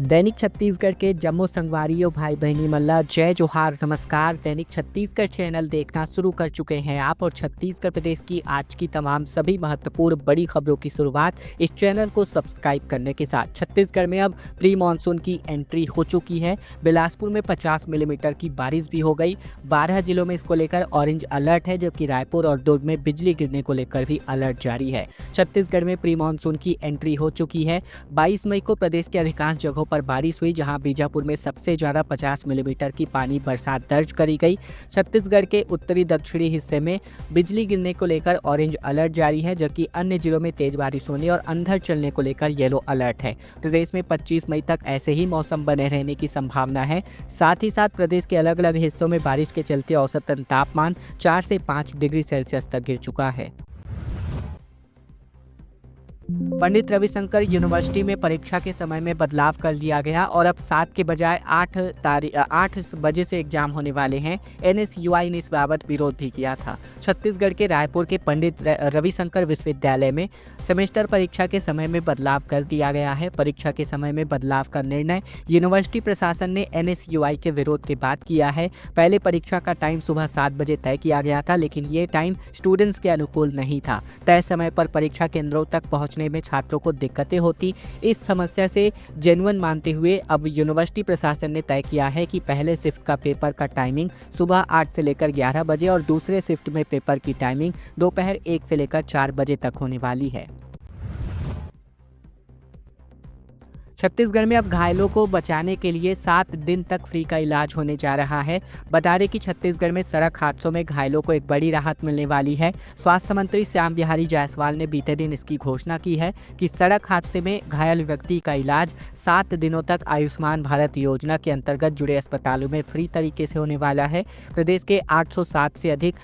दैनिक छत्तीसगढ़ के जम्मू संगवारियों भाई बहनी मल्ला जय जोहार नमस्कार। दैनिक छत्तीसगढ़ चैनल देखना शुरू कर चुके हैं आप और छत्तीसगढ़ प्रदेश की आज की तमाम सभी महत्वपूर्ण बड़ी खबरों की शुरुआत इस चैनल को सब्सक्राइब करने के साथ। छत्तीसगढ़ में अब प्री मानसून की एंट्री हो चुकी है। बिलासपुर में 50 मिलीमीटर की बारिश भी हो गई। 12 जिलों में इसको लेकर ऑरेंज अलर्ट है, जबकि रायपुर और दुर्ग में बिजली गिरने को लेकर भी अलर्ट जारी है। छत्तीसगढ़ में प्री मानसून की एंट्री हो चुकी है। 22 मई को प्रदेश के अधिकांश जगहों पर बारिश हुई, जहां बीजापुर में सबसे ज्यादा 50 मिलीमीटर की पानी बरसात दर्ज करी गई। छत्तीसगढ़ के उत्तरी दक्षिणी हिस्से में बिजली गिरने को लेकर ऑरेंज अलर्ट जारी है, जबकि अन्य जिलों में तेज बारिश होने और अंधड़ चलने को लेकर येलो अलर्ट है। प्रदेश में 25 मई तक ऐसे ही मौसम बने रहने की संभावना है। साथ ही साथ प्रदेश के अलग अलग हिस्सों में बारिश के चलते औसतन तापमान 4 से 5 डिग्री सेल्सियस तक गिर चुका है। पंडित रविशंकर यूनिवर्सिटी में परीक्षा के समय में बदलाव कर लिया गया और अब 7 के बजाय 8 बजे से एग्जाम होने वाले हैं। NSUI ने इस बाबत विरोध भी किया था। छत्तीसगढ़ के रायपुर के पंडित रविशंकर विश्वविद्यालय में सेमेस्टर परीक्षा के समय में बदलाव कर दिया गया है। परीक्षा के समय में बदलाव का निर्णय यूनिवर्सिटी प्रशासन ने NSUI के विरोध के बाद किया है। पहले परीक्षा का टाइम सुबह 7 बजे तय किया गया था, लेकिन ये टाइम स्टूडेंट्स के अनुकूल नहीं था। तय समय पर परीक्षा केंद्रों तक पहुंचने में छात्रों को दिक्कतें होती। इस समस्या से जेन्युइन मानते हुए अब यूनिवर्सिटी प्रशासन ने तय किया है कि पहले शिफ्ट का पेपर का टाइमिंग सुबह 8 से लेकर 11 बजे और दूसरे शिफ्ट में पेपर की टाइमिंग दोपहर 1 से लेकर 4 बजे तक होने वाली है। छत्तीसगढ़ में अब घायलों को बचाने के लिए 7 दिन तक फ्री का इलाज होने जा रहा है। बता दें कि छत्तीसगढ़ में सड़क हादसों में घायलों को एक बड़ी राहत मिलने वाली है। स्वास्थ्य मंत्री श्याम बिहारी जायसवाल ने बीते दिन इसकी घोषणा की है कि सड़क हादसे में घायल व्यक्ति का इलाज 7 दिनों तक आयुष्मान भारत योजना के अंतर्गत जुड़े अस्पतालों में फ्री तरीके से होने वाला है। प्रदेश के 807 से अधिक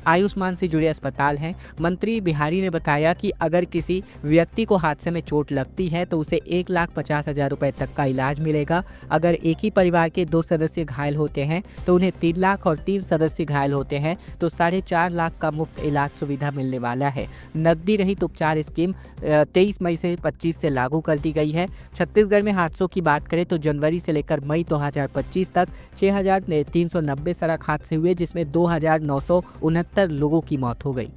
आयुष्मान से जुड़े अस्पताल हैं। मंत्री बिहारी ने बताया कि अगर किसी व्यक्ति को हादसे में चोट लगती है तो उसे 1,50,000 रुपए तक का इलाज मिलेगा। अगर एक ही परिवार के 2 सदस्य घायल होते हैं तो उन्हें 3 लाख और 3 सदस्य घायल होते हैं तो 4.5 लाख का मुफ्त इलाज सुविधा मिलने वाला है। नकदी रहित उपचार स्कीम 23 मई से 25 से लागू कर दी गई है। छत्तीसगढ़ में हादसों की बात करें तो जनवरी से लेकर मई 2025 तक 6,390 सड़क हादसे हुए, जिसमें 2,969 लोगों की मौत हो गई।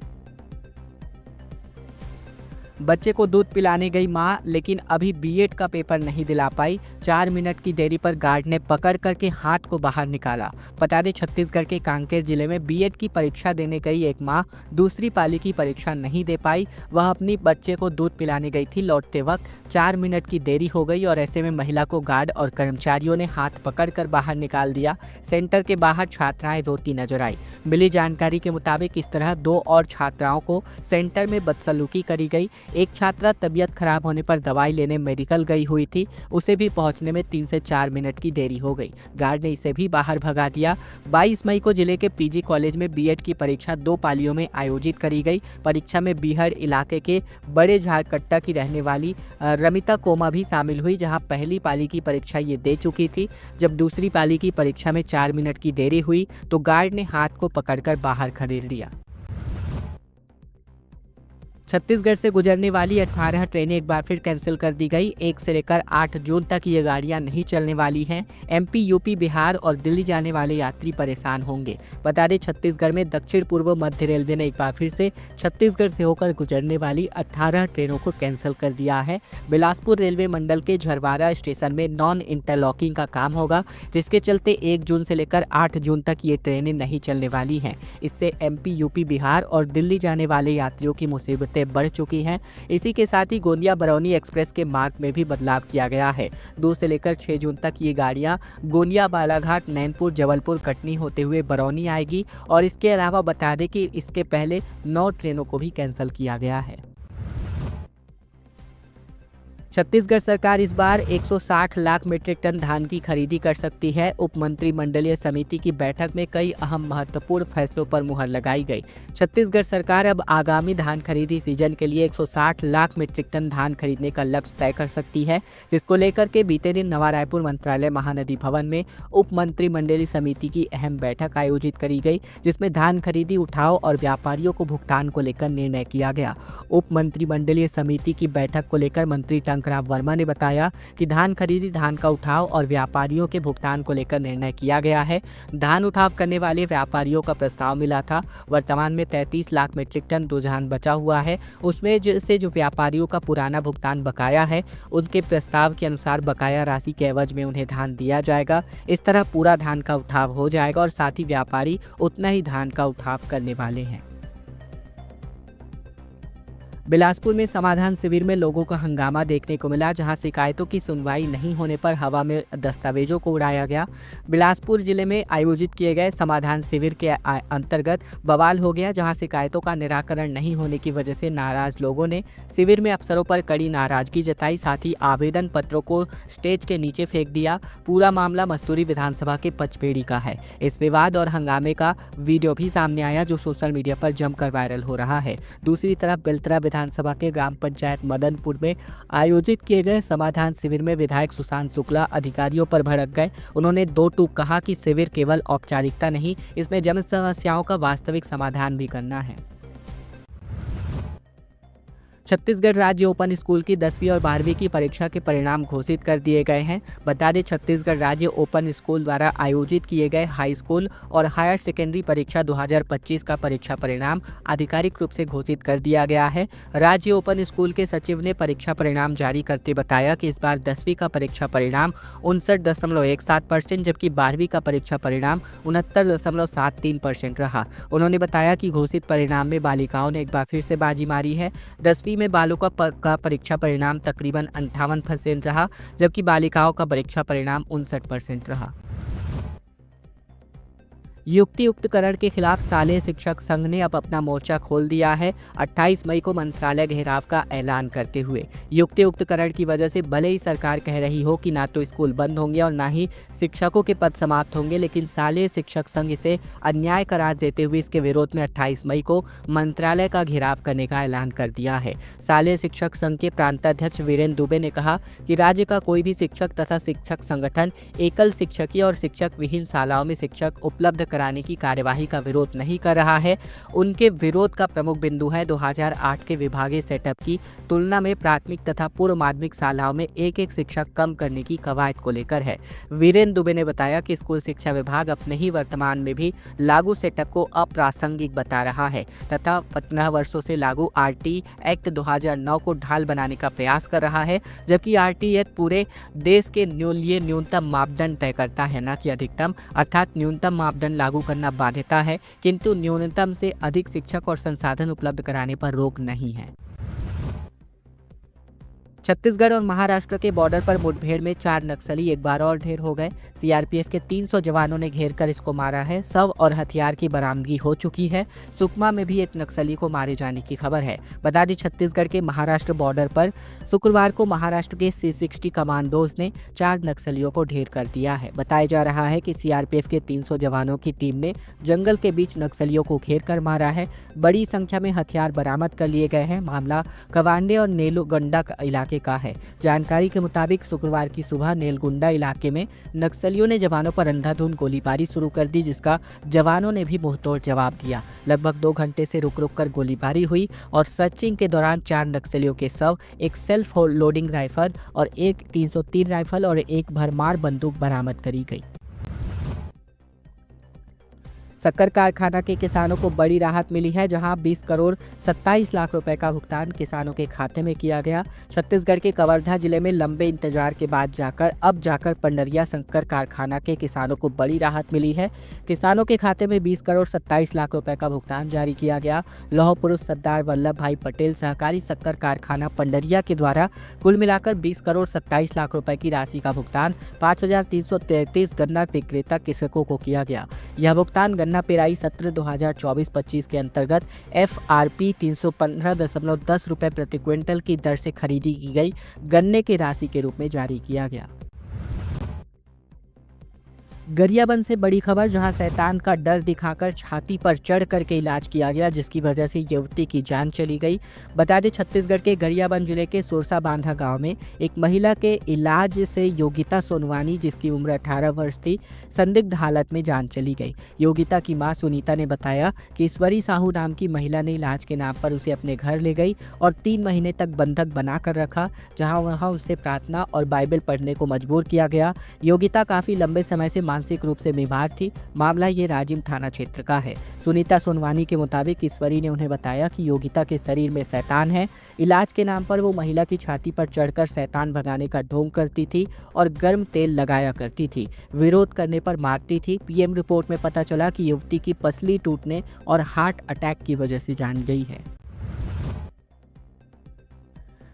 बच्चे को दूध पिलाने गई मां, लेकिन अभी बीएड का पेपर नहीं दिला पाई। 4 मिनट की देरी पर गार्ड ने पकड़ करके हाथ को बाहर निकाला। बता दें छत्तीसगढ़ के कांकेर जिले में बीएड की परीक्षा देने गई एक मां दूसरी पाली की परीक्षा नहीं दे पाई। वह अपनी बच्चे को दूध पिलाने गई थी। लौटते वक्त 4 मिनट की देरी हो गई और ऐसे में महिला को गार्ड और कर्मचारियों ने हाथ पकड़कर बाहर निकाल दिया। सेंटर के बाहर छात्राएं रोती नजर आई। मिली जानकारी के मुताबिक इस तरह 2 और छात्राओं को सेंटर में बदसलूकी करी गई। एक छात्रा तबीयत खराब होने पर दवाई लेने मेडिकल गई हुई थी, उसे भी पहुंचने में 3 से 4 मिनट की देरी हो गई। गार्ड ने इसे भी बाहर भगा दिया। 22 मई को जिले के पीजी कॉलेज में बीएड की परीक्षा 2 पालियों में आयोजित करी गई। परीक्षा में बीहड़ इलाके के बड़े झारकट्टा की रहने वाली रमिता कोमा भी शामिल हुई, जहां पहली पाली की परीक्षा ये दे चुकी थी। जब दूसरी पाली की परीक्षा में 4 मिनट की देरी हुई तो गार्ड ने हाथ को पकड़कर बाहर खदेड़ दिया। छत्तीसगढ़ से गुजरने वाली 18 ट्रेनें एक बार फिर कैंसिल कर दी गई। 1 से लेकर 8 जून तक ये गाड़ियां नहीं चलने वाली हैं। MP, यूपी, बिहार और दिल्ली जाने वाले यात्री परेशान होंगे। बता दें छत्तीसगढ़ में दक्षिण पूर्व मध्य रेलवे ने एक बार फिर से छत्तीसगढ़ से होकर गुजरने वाली 18 ट्रेनों को कैंसिल कर दिया है। बिलासपुर रेलवे मंडल के झरवारा स्टेशन में नॉन इंटरलॉकिंग का काम होगा, जिसके चलते 1 जून से लेकर 8 जून तक ये ट्रेनें नहीं चलने वाली हैं। इससे MP, यूपी, बिहार और दिल्ली जाने वाले यात्रियों की मुसीबतें बढ़ चुकी हैं। इसी के साथ ही गोंदिया बरौनी एक्सप्रेस के मार्ग में भी बदलाव किया गया है। 2 से लेकर 6 जून तक ये गाड़ियां गोंदिया, बालाघाट, नैनपुर, जबलपुर, कटनी होते हुए बरौनी आएगी। और इसके अलावा बता दें कि इसके पहले 9 ट्रेनों को भी कैंसिल किया गया है। छत्तीसगढ़ सरकार इस बार 160 लाख मीट्रिक टन धान की खरीदी कर सकती है। उप मंत्रिमंडलीय समिति की बैठक में कई अहम महत्वपूर्ण फैसलों पर मुहर लगाई गई। छत्तीसगढ़ सरकार अब आगामी धान खरीदी सीजन के लिए 160 लाख मीट्रिक टन धान खरीदने का लक्ष्य तय कर सकती है, जिसको लेकर के बीते दिन नवा रायपुर मंत्रालय महानदी भवन में उप मंत्रिमंडलीय समिति की अहम बैठक आयोजित करी गई, जिसमें धान खरीदी, उठाव और व्यापारियों को भुगतान को लेकर निर्णय किया गया। उप मंत्रिमंडलीय समिति की बैठक को लेकर मंत्री शंकरराव वर्मा ने बताया कि धान खरीदी, धान का उठाव और व्यापारियों के भुगतान को लेकर निर्णय किया गया है। धान उठाव करने वाले व्यापारियों का प्रस्ताव मिला था। वर्तमान में 33 लाख मीट्रिक टन धान बचा हुआ है। उसमें से जो व्यापारियों का पुराना भुगतान बकाया है, उनके प्रस्ताव के अनुसार बकाया राशि के एवज में उन्हें धान दिया जाएगा। इस तरह पूरा धान का उठाव हो जाएगा और साथ ही व्यापारी उतना ही धान का उठाव करने वाले हैं। बिलासपुर में समाधान शिविर में लोगों का हंगामा देखने को मिला, जहां शिकायतों की सुनवाई नहीं होने पर हवा में दस्तावेजों को उड़ाया गया। बिलासपुर जिले में आयोजित किए गए समाधान शिविर के अंतर्गत बवाल हो गया, जहां शिकायतों का निराकरण नहीं होने की वजह से नाराज लोगों ने शिविर में अफसरों पर कड़ी नाराजगी जताई। साथ ही आवेदन पत्रों को स्टेज के नीचे फेंक दिया। पूरा मामला मस्तूरी विधानसभा के पचपेड़ी का है। इस विवाद और हंगामे का वीडियो भी सामने आया, जो सोशल मीडिया पर जमकर वायरल हो रहा है। दूसरी तरफ बेलतरा विधानसभा के ग्राम पंचायत मदनपुर में आयोजित किए गए समाधान शिविर में विधायक सुशांत शुक्ला अधिकारियों पर भड़क गए। उन्होंने दो टूक कहा कि शिविर केवल औपचारिकता नहीं, इसमें जन समस्याओं का वास्तविक समाधान भी करना है। छत्तीसगढ़ राज्य ओपन स्कूल की 10वीं और 12वीं की परीक्षा के परिणाम घोषित कर दिए गए हैं। बता दें, छत्तीसगढ़ राज्य ओपन स्कूल द्वारा आयोजित किए गए हाई स्कूल और हायर सेकेंडरी परीक्षा 2025 का परीक्षा परिणाम आधिकारिक रूप से घोषित कर दिया गया है। राज्य ओपन स्कूल के सचिव ने परीक्षा परिणाम जारी करते बताया कि इस बार 10वीं का परीक्षा परिणाम 59.17%, जबकि 12वीं का परीक्षा परिणाम 69.73% रहा। उन्होंने बताया कि घोषित परिणाम में बालिकाओं ने एक बार फिर से बाजी मारी है। 10वीं में बालों का परीक्षा परिणाम तकरीबन 58% रहा, जबकि बालिकाओं का परीक्षा परिणाम 59% रहा। युक्तियुक्तकरण के खिलाफ शालेय शिक्षक संघ ने अब अपना मोर्चा खोल दिया है। 28 मई को मंत्रालय घेराव का ऐलान करते हुए युक्तियुक्तकरण की वजह से भले ही सरकार कह रही हो कि ना तो स्कूल बंद होंगे और ना ही शिक्षकों के पद समाप्त होंगे, लेकिन शालेय शिक्षक संघ इसे अन्याय करार देते हुए इसके विरोध में 28 मई को मंत्रालय का घेराव करने का ऐलान कर दिया है। शालेय शिक्षक संघ के प्रांताध्यक्ष वीरेंद्र दुबे ने कहा कि राज्य का कोई भी शिक्षक तथा शिक्षक संगठन एकल शिक्षकीय और शिक्षक विहीन शालाओं में शिक्षक उपलब्ध कराने की कार्यवाही का विरोध नहीं कर रहा है। उनके विरोध का प्रमुख बिंदु है 2008 के विभागीय सेटअप की तुलना में प्राथमिक तथा पूर्व माध्यमिक शालाओं में एक शिक्षक कम करने की कवायद को लेकर है। वीरेंद्र दुबे ने बताया कि स्कूल शिक्षा विभाग अपने ही वर्तमान में भी लागू सेटअप को अप्रासंगिक बता रहा है तथा 15 वर्षों से लागू आरटी एक्ट 2009 को ढाल बनाने का प्रयास कर रहा है, जबकि आरटी एक्ट पूरे देश के लिए न्यूनतम मापदंड तय करता है, न कि अधिकतम। अर्थात न्यूनतम मापदंड लागू करना बाध्यता है, किंतु न्यूनतम से अधिक शिक्षक और संसाधन उपलब्ध कराने पर रोक नहीं है। छत्तीसगढ़ और महाराष्ट्र के बॉर्डर पर मुठभेड़ में 4 नक्सली एक बार और ढेर हो गए। सीआरपीएफ के 300 जवानों ने घेर कर इसको मारा है। शव और हथियार की बरामदगी हो चुकी है। सुकमा में भी एक नक्सली को मारे जाने की खबर है। बता दें, छत्तीसगढ़ के महाराष्ट्र बॉर्डर पर शुक्रवार को महाराष्ट्र के C60 कमांडोज ने 4 नक्सलियों को ढेर कर दिया है। बताया जा रहा है कि सीआरपीएफ के 300 जवानों की टीम ने जंगल के बीच नक्सलियों को घेर कर मारा है। बड़ी संख्या में हथियार बरामद कर लिए गए हैं। मामला कवांडे और नेलुगंडा इलाके का है। जानकारी के मुताबिक शुक्रवार की सुबह नेलगुंडा इलाके में नक्सलियों ने जवानों पर अंधाधुंध गोलीबारी शुरू कर दी, जिसका जवानों ने भी मुंहतोड़ जवाब दिया। लगभग 2 घंटे से रुक रुक कर गोलीबारी हुई और सर्चिंग के दौरान 4 नक्सलियों के शव, एक सेल्फ लोडिंग राइफल और एक 303 राइफल और एक भरमार बंदूक बरामद करी गई। शक्कर कारखाना के किसानों को बड़ी राहत मिली है, जहां 20 करोड़ 27 लाख रुपए का भुगतान किसानों के खाते में किया गया। छत्तीसगढ़ के कवर्धा जिले में लंबे इंतजार के बाद अब जाकर पंडरिया शक्कर कारखाना के किसानों को बड़ी राहत मिली है। किसानों के खाते में 20 करोड़ 27 लाख रुपए का भुगतान जारी किया गया। लौह पुरुष सरदार वल्लभ भाई पटेल सहकारी शक्कर कारखाना पंडरिया के द्वारा कुल मिलाकर 20 करोड़ 27 लाख रुपए की राशि का भुगतान 5333 गन्ना विक्रेता कृषकों को किया गया। यह भुगतान गन्ना पेराई सत्र 2024-25 के अंतर्गत FRP 315.10 रुपए प्रति क्विंटल की दर से खरीदी की गई गन्ने की राशि के रूप में जारी किया गया। गरियाबंद से बड़ी खबर, जहां शैतान का डर दिखाकर छाती पर चढ़ करके इलाज किया गया, जिसकी वजह से युवती की जान चली गई। बता दें, छत्तीसगढ़ के गरियाबंद जिले के सुरसा बांधा गांव में एक महिला के इलाज से योगिता सोनवानी, जिसकी उम्र 18 वर्ष थी, संदिग्ध हालत में जान चली गई। योगिता की मां सुनीता ने बताया कि ईश्वरी साहू नाम की महिला ने इलाज के नाम पर उसे अपने घर ले गई और 3 महीने तक बंधक बनाकर रखा, जहां वहां उसे प्रार्थना और बाइबल पढ़ने को मजबूर किया गया। योगिता काफी लंबे समय से मानसिक रूप से बीमार थी। मामला ये राजिम थाना क्षेत्र का है। सुनीता सोनवानी के मुताबिक ईश्वरी ने उन्हें बताया कि योगिता के शरीर में शैतान है। इलाज के नाम पर वो महिला की छाती पर चढ़कर शैतान भगाने का ढोंग करती थी और गर्म तेल लगाया करती थी। विरोध करने पर मारती थी। पीएम रिपोर्ट में पता चला कि युवती की पसली टूटने और हार्ट अटैक की वजह से जान गई है।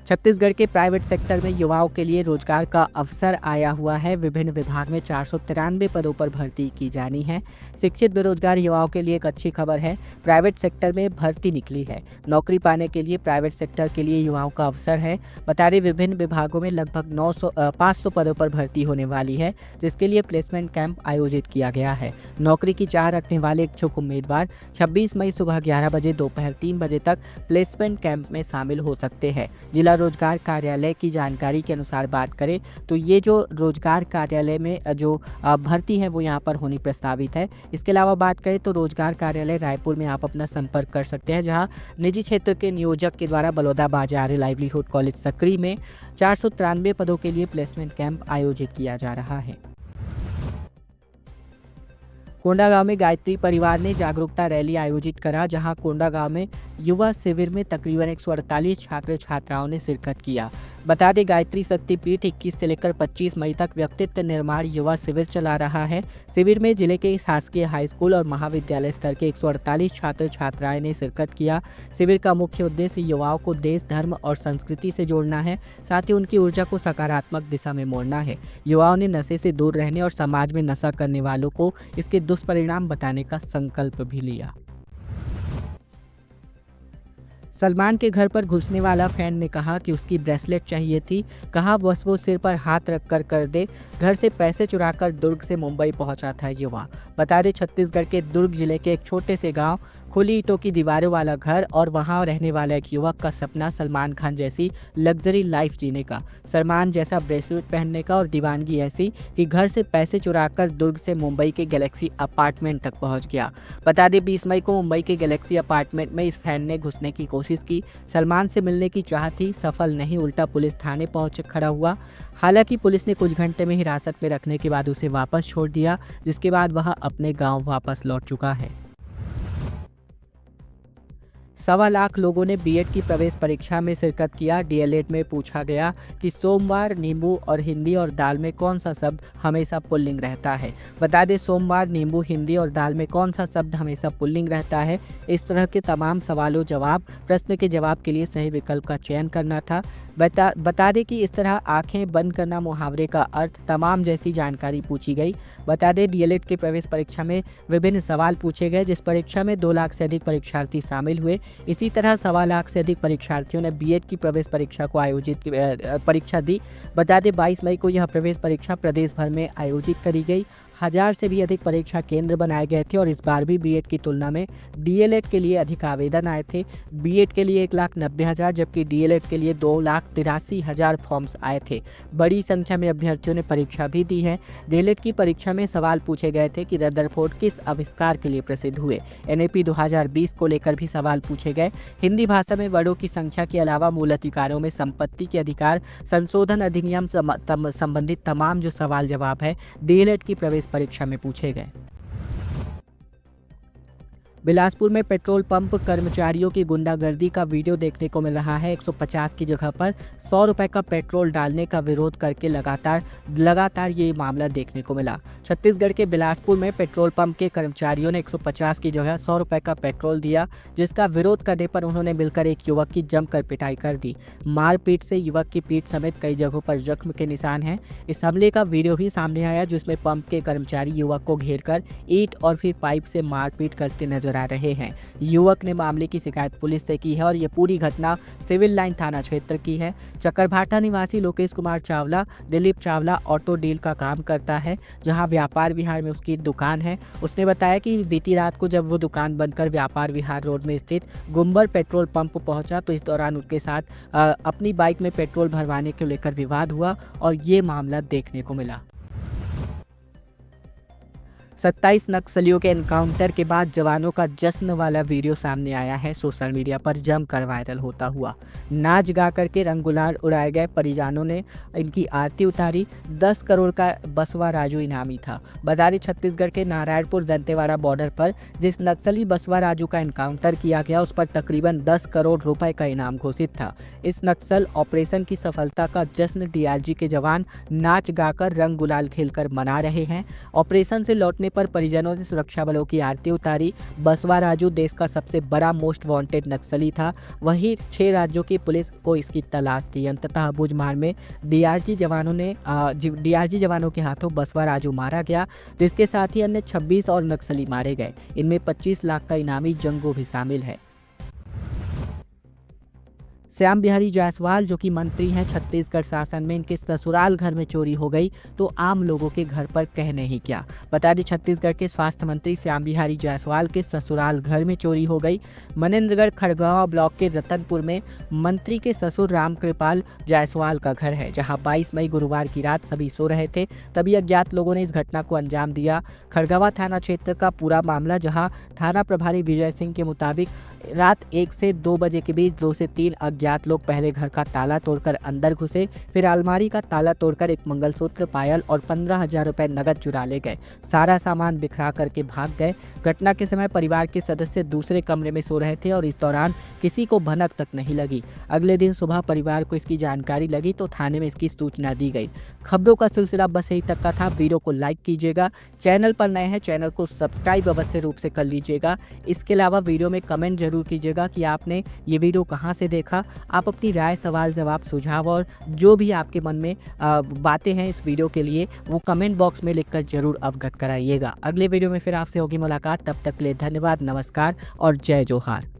छत्तीसगढ़ के प्राइवेट सेक्टर में युवाओं के लिए रोजगार का अवसर आया हुआ है। विभिन्न विभाग में 493 पदों पर भर्ती की जानी है। शिक्षित बेरोजगार युवाओं के लिए एक अच्छी खबर है। प्राइवेट सेक्टर में भर्ती निकली है। नौकरी पाने के लिए प्राइवेट सेक्टर के लिए युवाओं का अवसर है। बता दें, विभिन्न विभागों में लगभग 500 पदों पर भर्ती होने वाली है, जिसके लिए प्लेसमेंट कैंप आयोजित किया गया है। नौकरी की चाह रखने वाले इच्छुक उम्मीदवार 26 मई सुबह 11 बजे दोपहर 3 बजे तक प्लेसमेंट कैंप में शामिल हो सकते हैं। जिला रोजगार कार्यालय की जानकारी के अनुसार बात करें तो ये जो रोजगार कार्यालय में जो भर्ती है वो यहाँ पर होनी प्रस्तावित है। इसके अलावा बात करें तो रोजगार कार्यालय रायपुर में आप अपना संपर्क कर सकते हैं, जहाँ निजी क्षेत्र के नियोजक के द्वारा बलौदा बाजार लाइवलीहुड कॉलेज सक्री में 493 पदों के लिए प्लेसमेंट कैंप आयोजित किया जा रहा है। कोंडागांव में गायत्री परिवार ने जागरूकता रैली आयोजित करा, जहां कोंडागांव में युवा शिविर में तकरीबन 148 छात्र छात्राओं ने शिरकत किया। बता दें, गायत्री शक्तिपीठ 21 से लेकर 25 मई तक व्यक्तित्व निर्माण युवा शिविर चला रहा है। शिविर में जिले के शासकीय हाई स्कूल और महाविद्यालय स्तर के 148 छात्र छात्राएं ने शिरकत किया। शिविर का मुख्य उद्देश्य युवाओं को देश, धर्म और संस्कृति से जोड़ना है, साथ ही उनकी ऊर्जा को सकारात्मक दिशा में मोड़ना है। युवाओं ने नशे से दूर रहने और समाज में नशा करने वालों को इसके दुष्परिणाम बताने का संकल्प भी लिया। सलमान के घर पर घुसने वाला फैन ने कहा कि उसकी ब्रेसलेट चाहिए थी। कहा बस वो सिर पर हाथ रख कर दे। घर से पैसे चुराकर दुर्ग से मुंबई पहुंचा था युवा। बता दें, छत्तीसगढ़ के दुर्ग जिले के एक छोटे से गांव, खुली ईंटों की दीवारों वाला घर और वहां रहने वाला एक युवक का सपना सलमान खान जैसी लग्जरी लाइफ जीने का, सलमान जैसा ब्रेसलेट पहनने का और दीवानगी ऐसी कि घर से पैसे चुराकर दुर्ग से मुंबई के गैलेक्सी अपार्टमेंट तक पहुंच गया। बता दें, 20 मई को मुंबई के गैलेक्सी अपार्टमेंट में इस फैन ने घुसने की कोशिश की। सलमान से मिलने की चाह थी, सफल नहीं, उल्टा पुलिस थाने पहुंच खड़ा हुआ। हालांकि पुलिस ने कुछ घंटे में हिरासत में रखने के बाद उसे वापस छोड़ दिया, जिसके बाद वह अपने गाँव वापस लौट चुका है। 1.25 लाख लोगों ने बीएड की प्रवेश परीक्षा में शिरकत किया। डीएलएड में पूछा गया कि सोमवार, नींबू और हिंदी और दाल में कौन सा शब्द हमेशा पुल्लिंग रहता है। बता दें, सोमवार, नींबू, हिंदी और दाल में कौन सा शब्द हमेशा पुल्लिंग रहता है। इस तरह के तमाम सवालों जवाब प्रश्न के जवाब के लिए सही विकल्प का चयन करना था। बता दें कि इस तरह आंखें बंद करना मुहावरे का अर्थ तमाम जैसी जानकारी पूछी गई। बता दें, डीएलएड की प्रवेश परीक्षा में विभिन्न सवाल पूछे गए, जिस परीक्षा में 2 लाख से अधिक परीक्षार्थी शामिल हुए। इसी तरह 1.25 लाख से अधिक परीक्षार्थियों ने बीएड की प्रवेश परीक्षा को परीक्षा दी। बता दें, 22 मई को यह प्रवेश परीक्षा प्रदेश भर में आयोजित करी गई। 1000 से भी अधिक परीक्षा केंद्र बनाए गए थे और इस बार भी बीएड की तुलना में डीएलएड के लिए अधिक आवेदन आए थे। बीएड के लिए 1,90,000 जबकि डीएलएड के लिए 2,83,000 फॉर्म्स आए थे। बड़ी संख्या में अभ्यर्थियों ने परीक्षा भी दी है। डीएलएड की परीक्षा में सवाल पूछे गए थे कि रदरफोर्ड किस आविष्कार के लिए प्रसिद्ध हुए। एनएपी 2020 को लेकर भी सवाल पूछे गए। हिंदी भाषा में वर्डों की संख्या के अलावा मूल अधिकारों में संपत्ति के अधिकार संशोधन अधिनियम संबंधित तमाम जो सवाल जवाब है डीएलएड की प्रवेश परीक्षा में पूछे गए। बिलासपुर में पेट्रोल पंप कर्मचारियों की गुंडागर्दी का वीडियो देखने को मिल रहा है। 150 की जगह पर 100 रुपए का पेट्रोल डालने का विरोध करके लगातार ये मामला देखने को मिला। छत्तीसगढ़ के बिलासपुर में पेट्रोल पंप के कर्मचारियों ने 150 की जगह 100 रुपए का पेट्रोल दिया, जिसका विरोध करने पर उन्होंने मिलकर एक युवक की जमकर पिटाई कर दी। मारपीट से युवक की पीठ समेत कई जगहों पर जख्म के निशान हैं। इस हमले का वीडियो भी सामने आया, जिसमें पंप के कर्मचारी युवक को घेर कर ईंट और फिर पाइप से मारपीट करते नजर नजर आ रहे हैं। युवक ने मामले की शिकायत पुलिस से की है और ये पूरी घटना सिविल लाइन थाना क्षेत्र की है। चकरभाटा निवासी लोकेश कुमार चावला दिलीप चावला ऑटो डील का काम करता है, जहां व्यापार विहार में उसकी दुकान है। उसने बताया कि बीती रात को जब वो दुकान बंद कर व्यापार विहार रोड में स्थित गुम्बर पेट्रोल पंप पहुंचा तो इस दौरान उनके साथ अपनी बाइक में पेट्रोल भरवाने को लेकर विवाद हुआ और ये मामला देखने को मिला। 27 नक्सलियों के एनकाउंटर के बाद जवानों का जश्न वाला वीडियो सामने आया है। सोशल मीडिया पर जमकर वायरल होता हुआ नाच गा करके रंग गुलाल उड़ाए गए। परिजनों ने इनकी आरती उतारी। 10 करोड़ का बसवा राजू इनामी था। बदारी छत्तीसगढ़ के नारायणपुर दंतेवाड़ा बॉर्डर पर जिस नक्सली बसवा राजू का एनकाउंटर किया गया उस पर तकरीबन 10 करोड़ रुपए का इनाम घोषित था। इस नक्सल ऑपरेशन की सफलता का जश्न डीआरजी के जवान नाच गाकर रंग गुलाल खेलकर मना रहे हैं। ऑपरेशन से लौटने पर परिजनों ने सुरक्षा बलों की आरती उतारी। बसवा राजू देश का सबसे बड़ा मोस्ट वांटेड नक्सली था। वहीं 6 राज्यों की पुलिस को इसकी तलाश थी। अंततः बुझमार में डीआरजी जवानों के हाथों बसवा राजू मारा गया, जिसके साथ ही अन्य 26 और नक्सली मारे गए। इनमें 25 लाख का इनामी जंगो भी शामिल है। श्याम बिहारी जायसवाल जो कि मंत्री हैं छत्तीसगढ़ शासन में, इनके ससुराल घर में चोरी हो गई तो आम लोगों के घर पर कहने ही क्या। बता दें छत्तीसगढ़ के स्वास्थ्य मंत्री श्याम बिहारी जायसवाल के ससुराल घर में चोरी हो गई। मनेन्द्रगढ़ खड़गवां ब्लॉक के रतनपुर में मंत्री के ससुर रामकृपाल जायसवाल का घर है, जहां 22 मई गुरुवार की रात सभी सो रहे थे, तभी अज्ञात लोगों ने इस घटना को अंजाम दिया। खड़गवां थाना क्षेत्र का पूरा मामला, जहां थाना प्रभारी विजय सिंह के मुताबिक रात 1 से 2 बजे के बीच 2 से 3 अज्ञात लोग पहले घर का ताला तोड़कर अंदर घुसे, फिर अलमारी का ताला तोड़कर एक मंगलसूत्र, पायल और 15,000 रुपए नगद चुरा ले गए। सारा सामान बिखरा करके भाग गए। घटना के समय परिवार के सदस्य दूसरे कमरे में सो रहे थे और इस दौरान किसी को भनक तक नहीं लगी। अगले दिन सुबह परिवार को इसकी जानकारी लगी तो थाने में इसकी सूचना दी गई। खबरों का सिलसिला बस यही तक का था। वीडियो को लाइक कीजिएगा, चैनल पर नए हैं चैनल को सब्सक्राइब अवश्य रूप से कर लीजिएगा। इसके अलावा वीडियो में कमेंट जरूर कीजिएगा कि आपने ये वीडियो कहाँ से देखा। आप अपनी राय, सवाल, जवाब, सुझाव और जो भी आपके मन में बातें हैं इस वीडियो के लिए वो कमेंट बॉक्स में लिखकर जरूर अवगत कराइएगा। अगले वीडियो में फिर आपसे होगी मुलाकात। तब तक के लिए धन्यवाद, नमस्कार और जय जोहार।